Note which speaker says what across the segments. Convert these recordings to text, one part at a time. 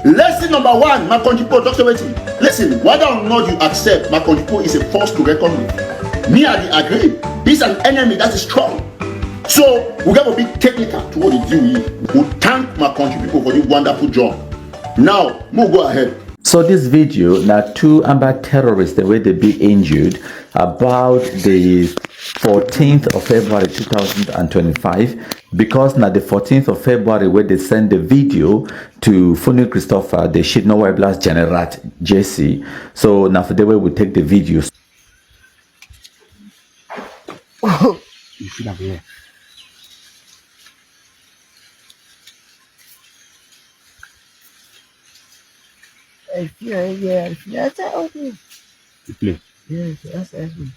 Speaker 1: Lesson number one, my country people, Dr. Waiting. Listen, whether or not you accept my country people is a force to reckon with. Me, I agree. He's an enemy that is strong. So we got to be technical to what they do. We thank my country people for this wonderful job. Now, we'll go ahead.
Speaker 2: So this video, now 2 Amba terrorists, the way they be injured about the 14th of February 2025, because now the 14th of February where they send the video to Funny Christopher, the shit no white blast general JC. So now for the way we take the videos.
Speaker 3: Oh, you should have here. Yeah, that's okay. You play. Yes, that's everything.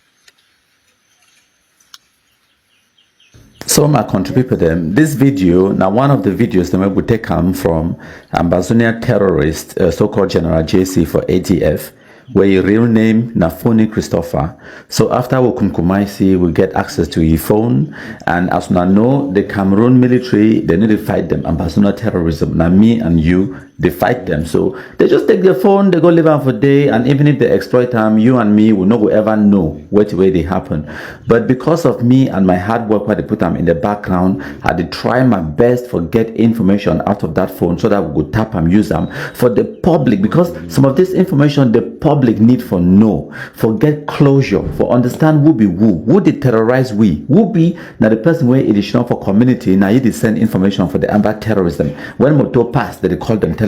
Speaker 2: So my country people them, this video, now one of the videos that we take come from Ambazonia terrorist, so-called General JC for ATF, where your real name Nafoni Christopher. So after we kumkumaisi, we get access to your phone, and as we know, the Cameroon military, they need to fight them, Ambazonia terrorism. Now me and you, they fight them. So they just take their phone, they go live out for a day, and even if they exploit them, you and me will not ever know what way they happen. But because of me and my hard work, where they put them in the background, I did try my best for get information out of that phone so that we could tap and use them for the public, because some of this information the public need for know, for get closure, for understand who be who did terrorize who be now the person where it is shown for community. Now you did send information for the Amba terrorism. When motor pass, they call them, tell them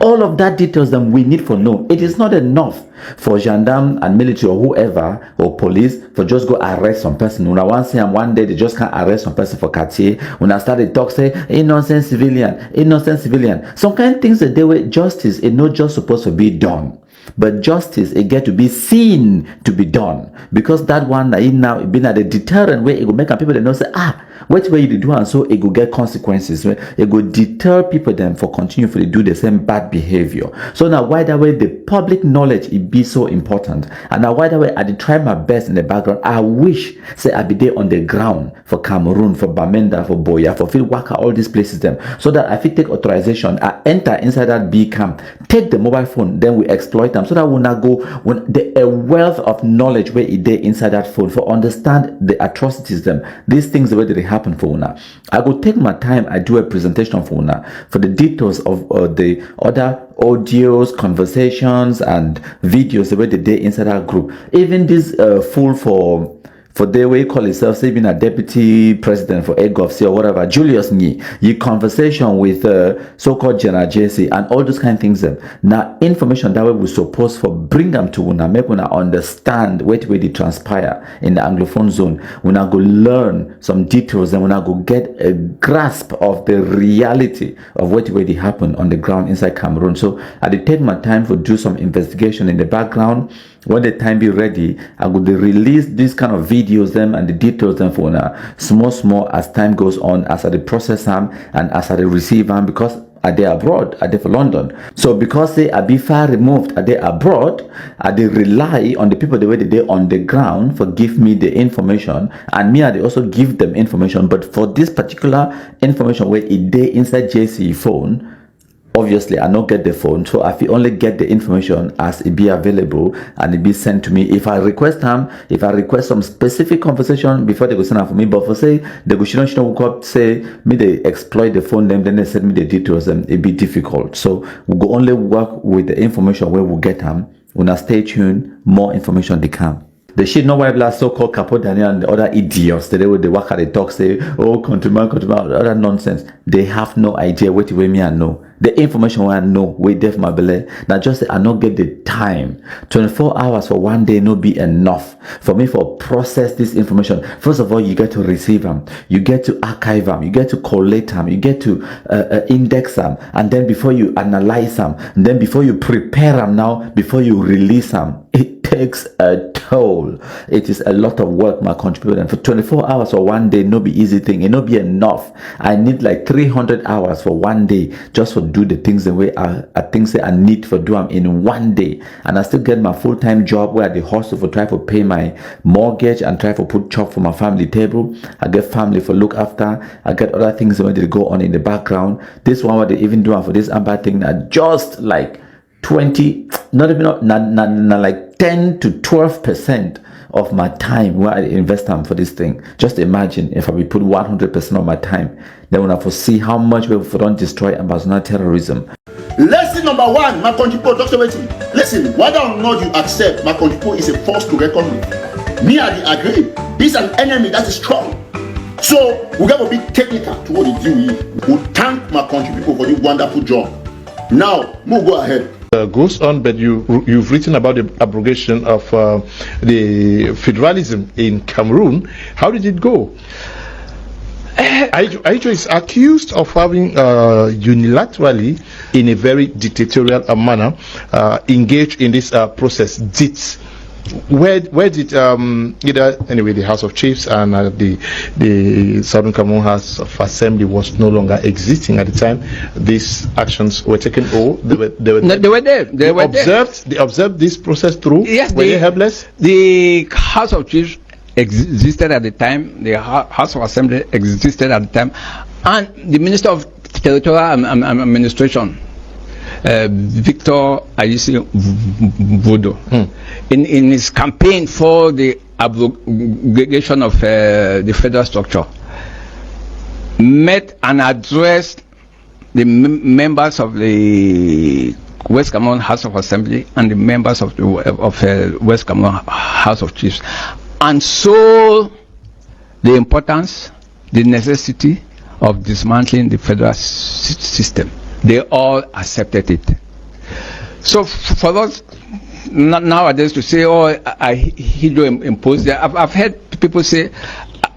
Speaker 2: all of that details that we need for know. It is not enough for gendarme and military or whoever or police for just go arrest some person. When I want say one day they just can't arrest some person for Cartier. When I started talk say innocent civilian, some kind of things that they were justice is not just supposed to be done. But justice, it get to be seen to be done, because that one that now it been at a deterrent way, it will make people they know say, what way you do, and so it will get consequences. It will deter people then for continuing to do the same bad behavior. So now why that way the public knowledge it be so important, and now why that way I did try my best in the background. I wish say I be there on the ground for Cameroon, for Bamenda, for Boya, for Phil Waka, all these places them, so that if I take authorization, I enter inside that B camp, take the mobile phone, then we exploit them, so that when I go when a wealth of knowledge where it there inside that phone for understand the atrocities them, these things the way that they happen for una. I go take my time, I do a presentation for una for the details of the other audios, conversations and videos the way they did inside our group. Even this fool for the way he call himself, say being a deputy president for EGOFC or whatever, Julius Nyi, your conversation with so-called General JC and all those kind of things. Now, information that way we supposed for bring them to una, make una understand what way they transpire in the Anglophone zone. Una go learn some details and una go get a grasp of the reality of what way they happen on the ground inside Cameroon. So I did take my time to do some investigation in the background. When the time be ready, I would release these kind of videos them and the details them for now small as time goes on, as I process them and as I receive them, because are they abroad, are they for London. So because they are be far removed, are they abroad, are they rely on the people the way they on the ground for give me the information, and me I they also give them information. But for this particular information where it they inside JC phone, obviously I not get the phone, so I only get the information as it be available and it be sent to me. If I request them, if I request some specific conversation before they go send them for me, but for say they go shouldn't woke up say me they exploit the phone them, then they send me the details and it be difficult. So we go only work with the information where we get them. When I stay tuned, more information they come. The shit no white blast so-called Capo Daniel and the other idiots they would they work at the talk say, oh countryman, other nonsense. They have no idea what way me I know. The information I know we def my belly. Now just say I not get the time. 24 hours for one day no be enough for me for process this information. First of all, you get to receive them, you get to archive them, you get to collate them, you get to index them, and then before you analyze them, and then before you prepare them now, before you release them, it takes a toll. It is a lot of work, my contributor. And for 24 hours or one day, no be easy thing. It no be enough. I need like 300 hours for one day just for do the things the way I think I need for do them in one day. And I still get my full-time job where I hustle for try to pay my mortgage and try to put chop for my family table. I get family for look after. I get other things that they go on in the background. This one what they even do for this Amba thing that just like 20, not even not like 10 to 12% of my time where I invest time for this thing. Just imagine if I will put 100% of my time, then when I foresee how much we don't destroy Ambazona terrorism.
Speaker 1: Lesson number one, my contributor, Dr. Waiting. Listen, whether or not you accept my contributor is a force to reckon with. Me, I agree. He's an enemy that is strong. So we got to be technical to what he do. We thank my contributor for this wonderful job. Now, we'll go ahead.
Speaker 3: Goes on, but you've written about the abrogation of the federalism in Cameroon. How did it go? Aijo is accused of having unilaterally, in a very dictatorial manner, engaged in this process. Where did anyway the House of Chiefs and the Southern Cameroon House of Assembly was no longer existing at the time these actions were taken? They were there. They observed this process through.
Speaker 4: Yes,
Speaker 3: were they helpless?
Speaker 4: The House of Chiefs existed at the time. The House of Assembly existed at the time, and the Minister of Territorial Administration, Victor Ayisi Vodo, in his campaign for the abrogation of the federal structure, met and addressed the members of the West Cameroon House of Assembly and the members of the West Cameroon House of Chiefs, and saw the importance, the necessity of dismantling the federal system. They all accepted it. So for us nowadays to say, oh, Ahidjo imposed that, I've heard people say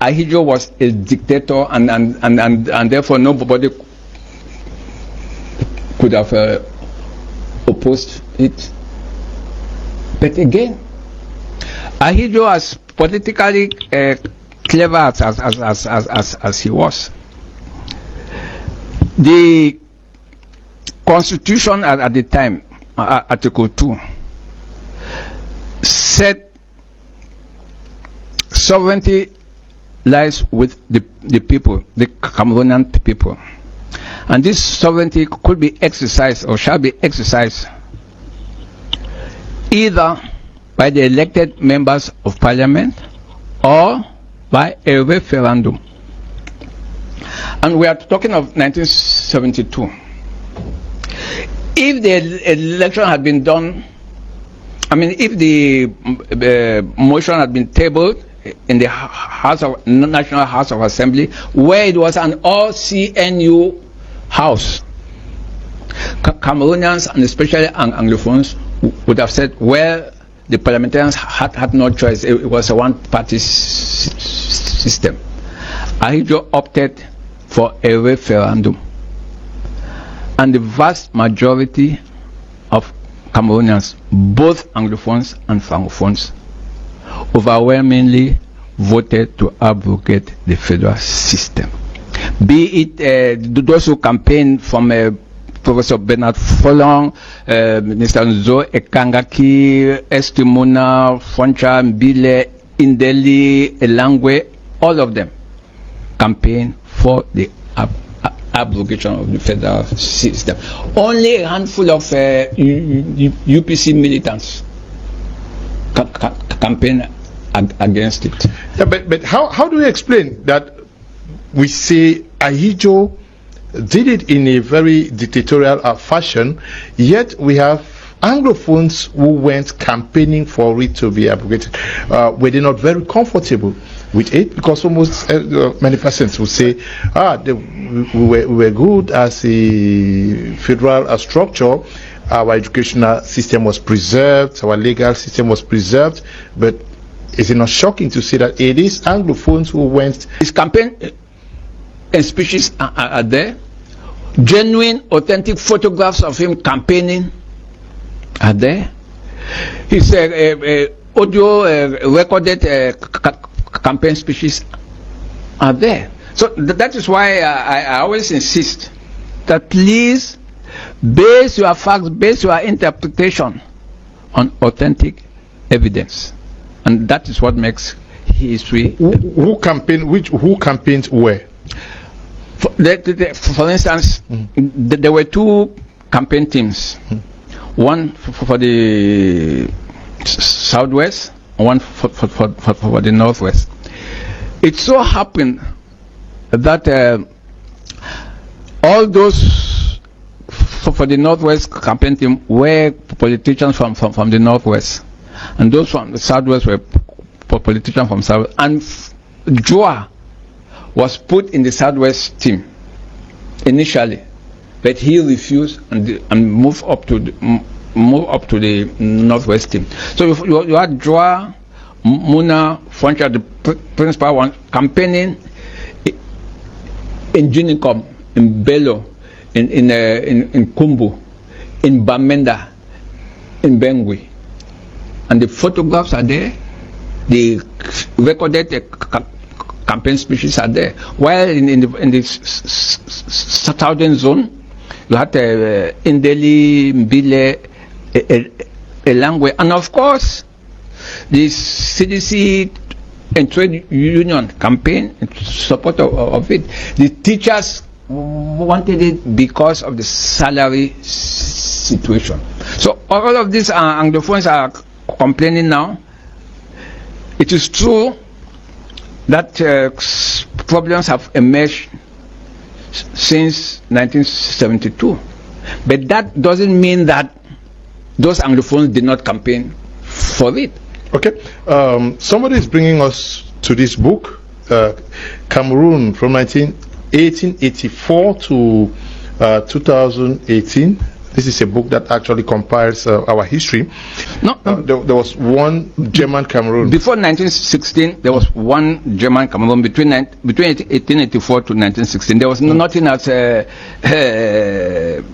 Speaker 4: Ahidjo was a dictator and therefore nobody could have opposed it. But again, Ahidjo, as politically clever as he was, the Constitution at the time, Article 2, said sovereignty lies with the people, the Cameroonian people. And this sovereignty could be exercised or shall be exercised either by the elected members of parliament or by a referendum. And we are talking of 1972. If the election had been done, if the motion had been tabled in the National House of Assembly, where it was an all CNU house, Cameroonians and especially Anglophones would have said, well, the parliamentarians had no choice. It was a one-party system. Ahidjo opted for a referendum. And the vast majority of Cameroonians, both Anglophones and Francophones, overwhelmingly voted to abrogate the federal system. Be it those who campaigned from Professor Bernard Folong, Mr. Nzo Ekangaki, Estimuna, Foncha, Mbile, Indeli, Elangwe, all of them campaigned for the abrogation of the federal system. Only a handful of UPC militants campaigned against it.
Speaker 3: Yeah, but how do you explain that we say Ahidjo did it in a very dictatorial fashion, yet we have Anglophones who went campaigning for it to be abrogated? Were they not very comfortable with it? Because almost many persons will say, we were good as a federal structure, our educational system was preserved, our legal system was preserved, but is it not shocking to see that it is Anglophones who went?
Speaker 4: His campaign and speeches are there. Genuine, authentic photographs of him campaigning are there. His audio recorded campaign speeches are there. So that is why I always insist that please base your facts, base your interpretation on authentic evidence, and that is what makes history.
Speaker 3: Who campaigned where?
Speaker 4: For instance, there were two campaign teams, one for the southwest, one for the northwest. It so happened that all those for the northwest campaign team were politicians from the northwest, and those from the southwest were politicians from south. And Joa was put in the southwest team initially, but he refused and moved up to the northwest team. So you had Joa, Muna, Foncha, the principal one, campaigning in Junikom, in Bello, in Kumbu, in Bamenda, in Bengui, and the photographs are there. The recorded campaign speeches are there. While in the southern zone, you had Indeli, Mbile, Elangwe, and of course, the CDC and trade union campaign in support of it. The teachers wanted it because of the salary situation. So all of these Anglophones are complaining now. It is true that problems have emerged since 1972, but that doesn't mean that those Anglophones did not campaign for it.
Speaker 3: Okay, somebody is bringing us to this book, Cameroon, from 1884 to 2018. This is a book that actually compiles our history.
Speaker 4: No,
Speaker 3: there was one German Cameroon.
Speaker 4: Before 1916, there was one German Cameroon. Between 1884 to 1916, there was nothing as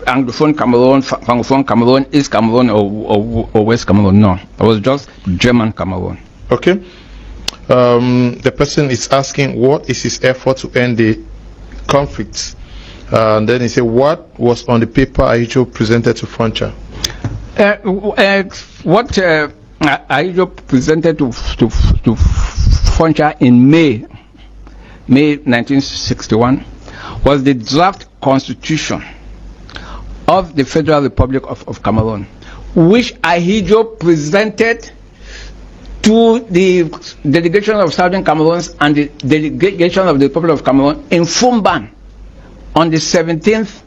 Speaker 4: Anglophone Cameroon, Francophone Cameroon, East Cameroon, or West Cameroon. No, it was just German Cameroon.
Speaker 3: Okay. The person is asking, what is his effort to end the conflicts? And then he said, what was on the paper Ahijo presented to Foncha?
Speaker 4: What Ahijo presented to Foncha in May 1961 was the draft constitution of the Federal Republic of Cameroon, which Ahijo presented to the delegation of Southern Cameroons and the delegation of the Republic of Cameroon in Fumban on the 17th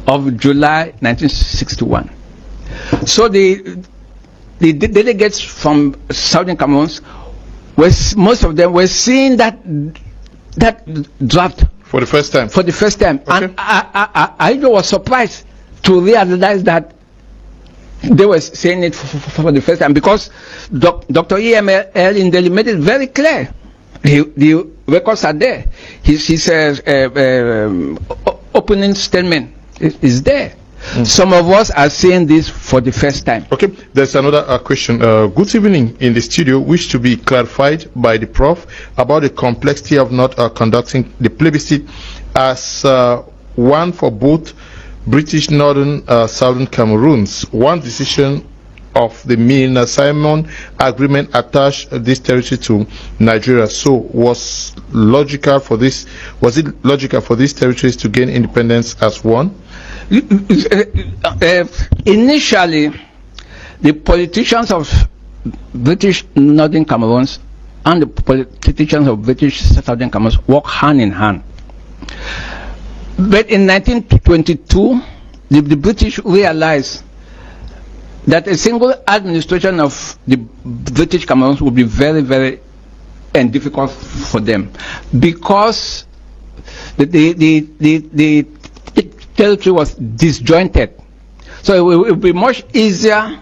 Speaker 4: of July 1961. So the delegates from Southern Cameroons, most of them were seeing that draft
Speaker 3: for the first time.
Speaker 4: Okay.
Speaker 3: Okay.
Speaker 4: And I was surprised to realize that they were saying it for the first time, because Dr. E.M.L. Indeli made it very clear. The records are there. His opening statement is there. Some of us are saying this for the first time.
Speaker 3: Okay, there's another question. Good evening. In the studio, wish to be clarified by the Prof about the complexity of not conducting the plebiscite as one for both British Northern Southern Cameroons. One decision of the Mina Simon Agreement attached this territory to Nigeria. So was it logical for these territories to gain independence as one?
Speaker 4: Initially, the politicians of British Northern Cameroons and the politicians of British Southern Cameroons work hand in hand. But in 1922, the British realized that a single administration of the British Cameroons would be very, very difficult for them, because the territory was disjointed. So it would be much easier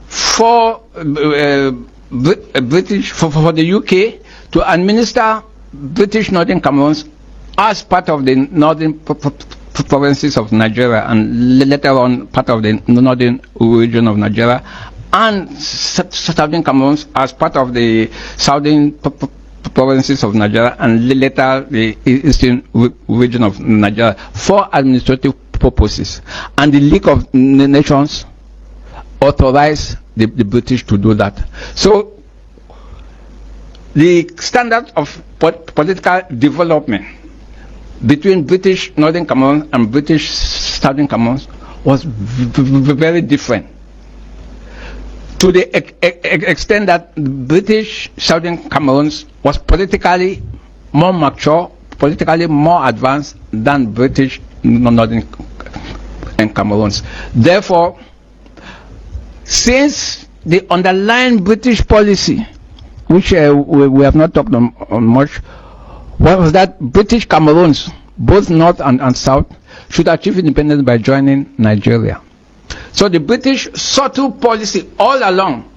Speaker 4: for British, for the UK to administer British Northern Cameroons as part of the northern provinces of Nigeria, and later on part of the northern region of Nigeria, and Southern Cameroon as part of the southern provinces of Nigeria and later the eastern region of Nigeria for administrative purposes. And the League of Nations authorized the British to do that. So the standard of political development between British Northern Cameroon and British Southern Cameroon was very different, to the extent that British Southern Cameroon was politically more mature, politically more advanced than British Northern Cameroon. Therefore, since the underlying British policy, which we have not talked on much, was that British Cameroons, both North and South, should achieve independence by joining Nigeria. So the British subtle policy all along,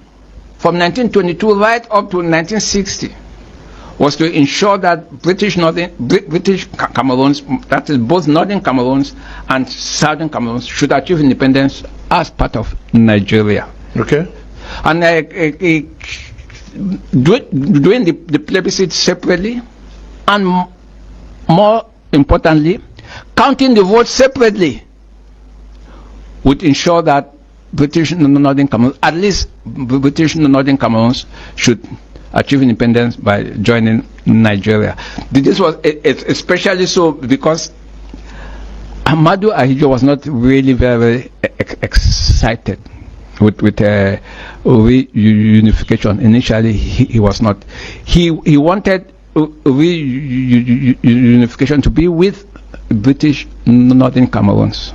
Speaker 4: from 1922 right up to 1960, was to ensure that British Cameroons, that is both Northern Cameroons and Southern Cameroons, should achieve independence as part of Nigeria.
Speaker 3: Okay.
Speaker 4: And doing the plebiscite separately, and more importantly, counting the votes separately, would ensure that British Northern Cameroon, at least British Northern Cameroons, should achieve independence by joining Nigeria. This was especially so because Ahmadu Ahidjo was not really very excited with reunification. Initially, he was not. He wanted reunification to be with British Northern Cameroons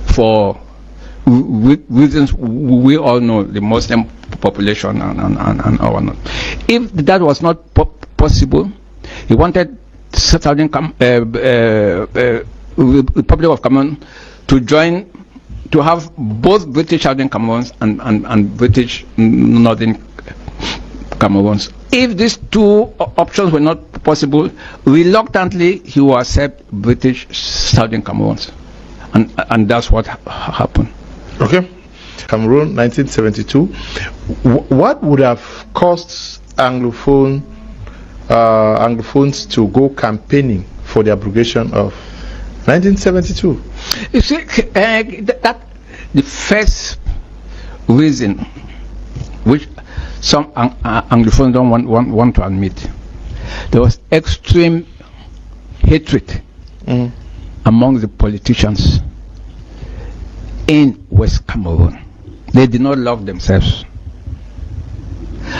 Speaker 4: for reasons we all know, the Muslim population and all not. If that was not possible, he wanted Southern Republic of Cameroon to join, to have both British Southern Cameroons and British Northern Cameroons. If these two options were not possible, reluctantly he will accept British Southern Cameroons, and that's what happened.
Speaker 3: Okay. Cameroon, 1972. What would have caused Anglophones to go campaigning for the abrogation of 1972?
Speaker 4: You see, that the first reason, which some Anglophones don't want to admit, there was extreme hatred among the politicians in West Cameroon. They did not love themselves.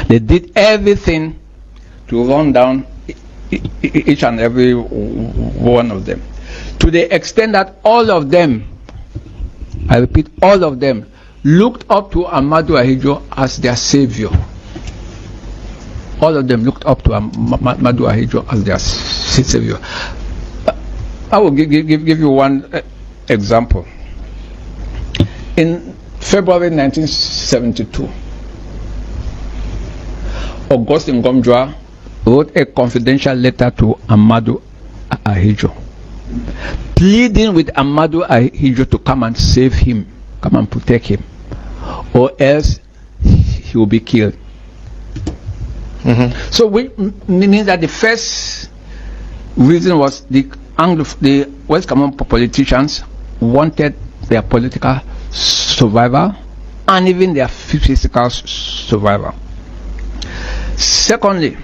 Speaker 4: They did everything to run down each and every one of them, to the extent that all of them, I repeat, all of them, looked up to Ahmadu Ahidjo as their savior. All of them looked up to Ahmadu Ahidjo as their savior. I will give you one example. In February 1972, Augustin Ngomjwa wrote a confidential letter to Ahmadu Ahidjo, pleading with Ahmadu Ahidjo to come and save him, come and protect him, or else he will be killed. So we mean that the first reason was the West Cameroon politicians wanted their political survival and even their physical survival. Secondly,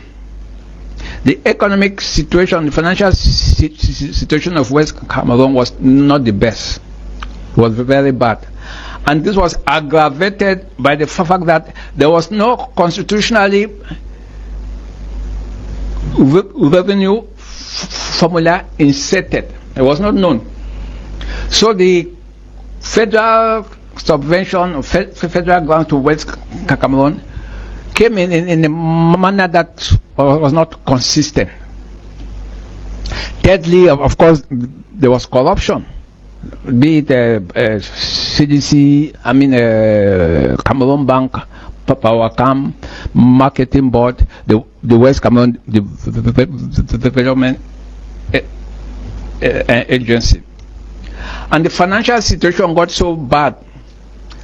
Speaker 4: the economic situation, the financial situation of West Cameroon was not the best. It was very bad. And this was aggravated by the fact that there was no constitutionally revenue formula inserted. It was not known. So the federal subvention or federal grant to West Cameroon came in a manner that was not consistent. Thirdly, of course, there was corruption, be it CDC, Cameroon Bank, Powercam, Marketing Board, the West Cameroon Development Agency. And the financial situation got so bad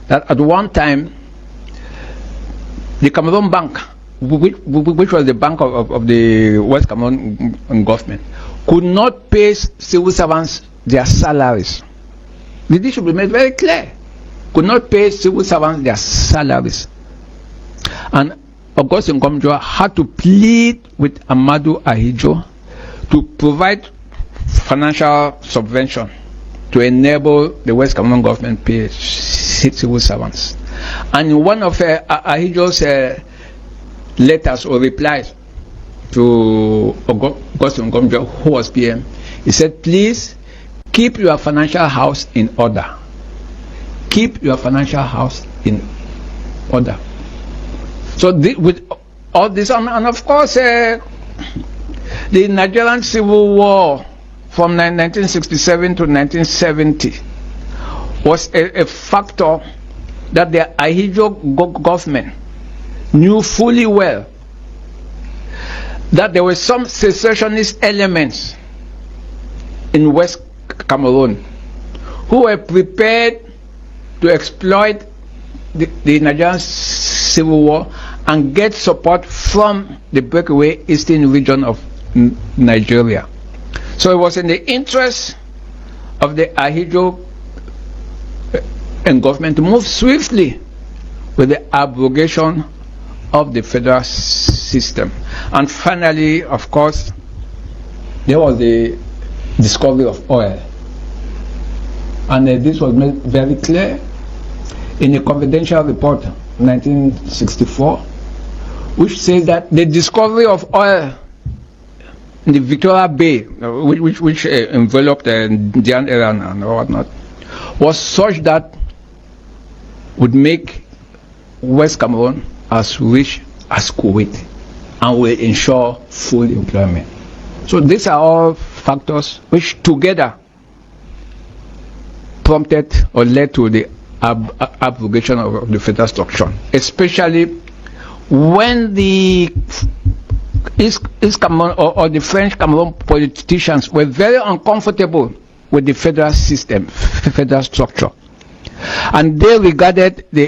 Speaker 4: that at one time the Cameroon Bank, which was the bank of the West Cameroon government, could not pay civil servants their salaries. This should be made very clear. Could not pay civil servants their salaries. And Augustine Nkunda had to plead with Amadou Ahidjo to provide financial subvention to enable the West Cameroon government pay civil servants. And in one of Ahidjo's letters or replies to Augustine Nkunda, who was PM, he said, please keep your financial house in order. Keep your financial house in order. So with all this, and of course, the Nigerian Civil War from 1967 to 1970 was a factor that the Ahidjo government knew fully well, that there were some secessionist elements in West Cameroon who were prepared to exploit the Nigerian Civil War and get support from the breakaway eastern region of Nigeria. So it was in the interest of the Ahidjo and government to move swiftly with the abrogation of the federal system. And finally, of course, there was the discovery of oil. And this was made very clear in a confidential report 1964, which says that the discovery of oil in the Victoria Bay, which enveloped the Indian era and whatnot, was such that would make West Cameroon as rich as Kuwait and will ensure full employment. So these are all factors which together prompted or led to the abrogation of the federal structure, especially when the East Cameroon or the French Cameroon politicians were very uncomfortable with the federal system, federal structure, and they regarded the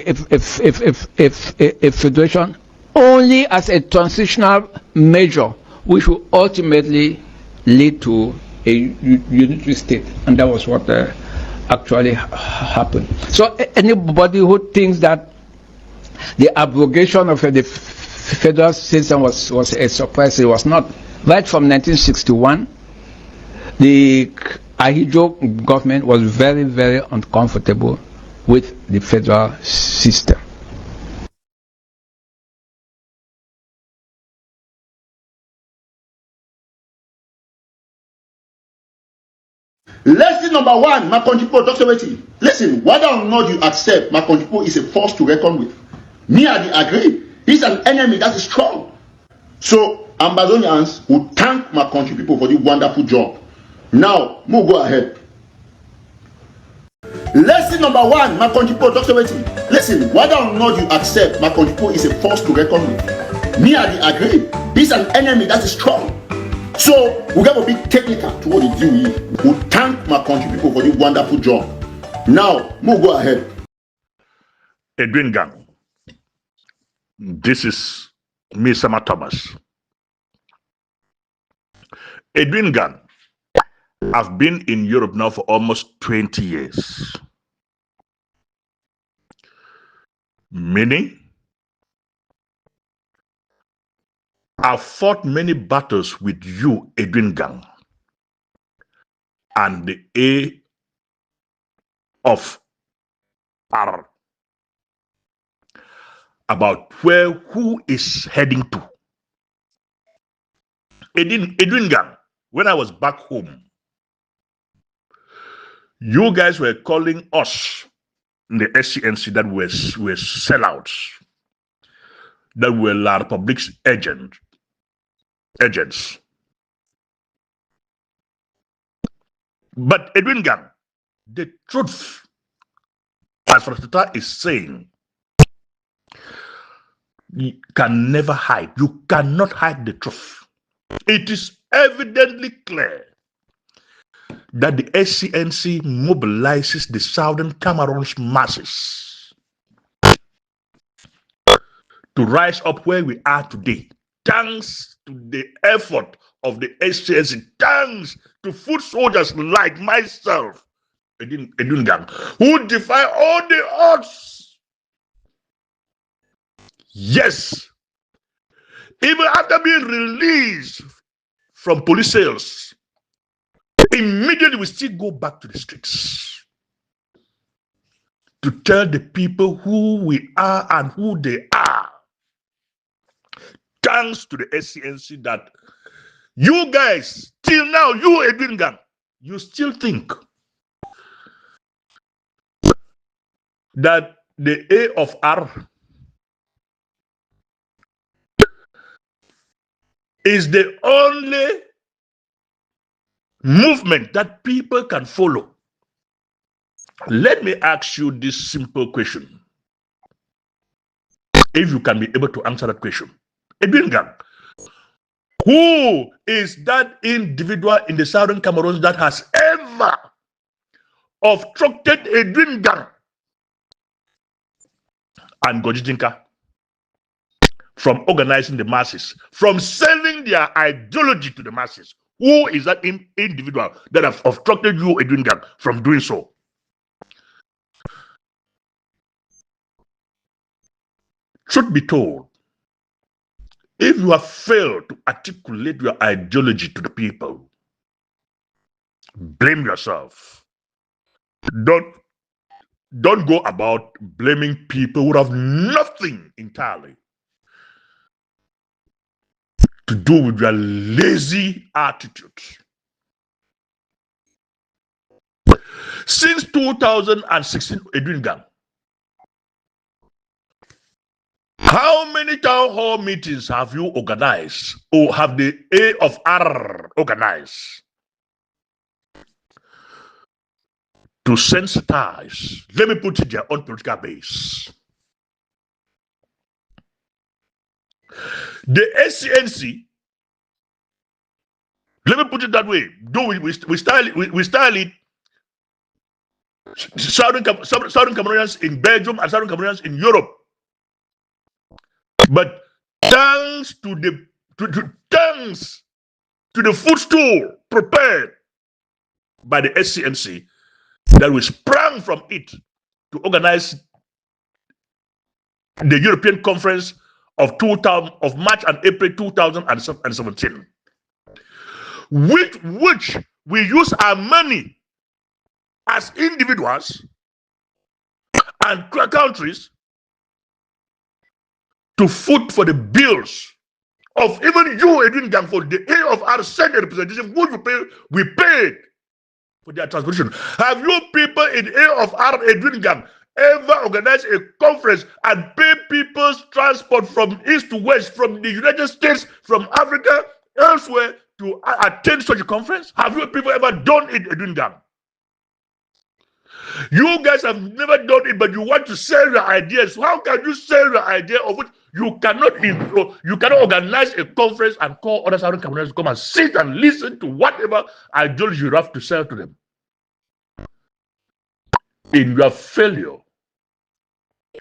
Speaker 4: federation only as a transitional measure which will ultimately lead to a unitary state, and that was what actually happened. So anybody who thinks that the abrogation of the federal system was a surprise, it was not. Right from 1961, the Ahidjo government was very, very uncomfortable with the federal system.
Speaker 1: Lesson number one, my country people, Dr. Weti. Listen, whether or not you accept my country people is a force to reckon with. Me, I agree. He's an enemy that is strong. So, Ambazonians will thank my country people for the wonderful job. Now, we'll go ahead. Lesson number one, my country people, Dr. Weti. Listen, whether or not you accept my country people is a force to reckon with. Me, I agree. He's an enemy that is strong. So, we got to be technical to what they do here. We'll thank my country people for the wonderful job. Now, we'll go ahead.
Speaker 5: Edwin Gang. This is me, Sama Thomas. Edwin Gang. I've been in Europe now for almost 20 years. Meaning, I've fought many battles with you, Edwin Gang, and the A of R about who is heading to. Edwin Gang, when I was back home, you guys were calling us in the SCNC that were sellouts, that were La Republic's agents. But Edwin Gang, the truth, as Rastata is saying, you can never hide. You cannot hide the truth. It is evidently clear that the SCNC mobilizes the Southern Cameroon's masses to rise up where we are today, thanks to the effort of the SCNC, thanks to foot soldiers like myself, Edungang, who defy all the odds. Yes, even after being released from police cells, immediately we still go back to the streets to tell the people who we are and who they are. Thanks to the SCNC that you guys, till now, you Edwin, you still think that the A of R is the only movement that people can follow. Let me ask you this simple question. If you can be able to answer that question. Edwin Gang, who is that individual in the Southern Cameroon that has ever obstructed Edwin Gang and Gojijinka from organizing the masses, from selling their ideology to the masses? Who is that individual that has obstructed you, Edwin Gang, from doing so? Truth be told, if you have failed to articulate your ideology to the people, blame yourself. Don't go about blaming people who have nothing entirely to do with your lazy attitude. Since 2016, Edwin Gang, how many town hall meetings have you organized, or have the A of R organized to sensitize, let me put it, their own political base? The SCNC, let me put it that way, though we style it Southern Cameroonians in Belgium and Southern Cameroonians in Europe. But thanks to the footstool prepared by the SCNC, that we sprang from it to organize the European Conference of March and April 2017, which we use our money as individuals and countries to foot for the bills of even you, Edwin Gang, for the A of our Senate representation, which we paid for their transportation. Have you people in A of R, Edwin Gang, ever organized a conference and pay people's transport from east to west, from the United States, from Africa, elsewhere, to attend such a conference? Have you people ever done it, Edwin Gang? You guys have never done it, but you want to sell your ideas. How can you sell your idea of which you cannot organize a conference and call other Southern Cameroonians to come and sit and listen to whatever ideology you have to sell to them? In your failure,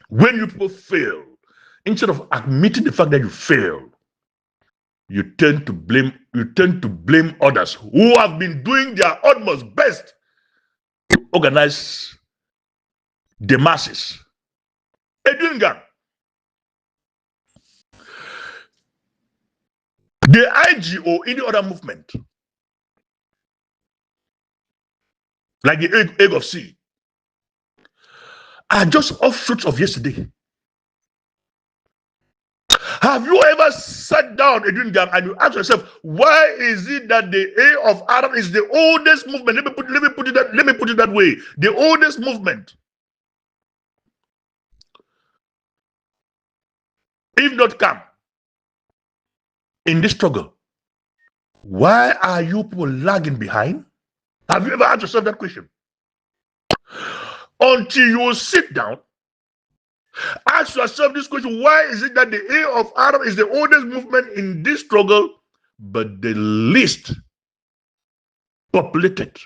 Speaker 5: when you people fail, instead of admitting the fact that you failed, you tend to blame others who have been doing their utmost best to organize the masses. Edwin Gang, the IG or any other movement, like the egg of sea, are just offshoots of yesterday. Have you ever sat down, Edwin Gang, and you ask yourself, why is it that the A of R is the oldest movement? Let me put it that way. The oldest movement, if not come in this struggle. Why are you people lagging behind? Have you ever asked yourself that question? Until you sit down, ask yourself this question: why is it that the A of R is the oldest movement in this struggle, but the least populated,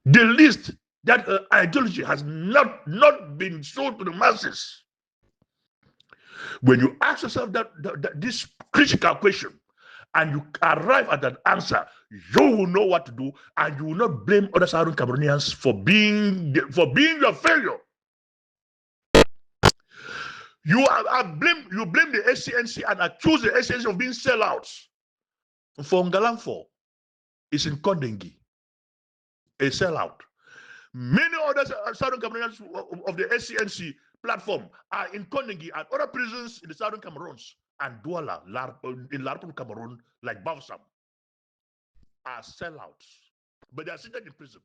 Speaker 5: the least That ideology has not been sold to the masses. When you ask yourself this critical question and you arrive at that answer, you will know what to do, and you will not blame other Southern Cameroonians for being your failure. You blame the SCNC and accuse the SCNC of being sellouts. For Ngalamfo, it's in Kondengi, a sellout. Many other Southern Cameroonians of the SCNC platform are in Kondengi and other prisons in the Southern Cameroons, and Douala in Larpun Cameroon, like Bavsam, are sellouts. But they are seated in prison.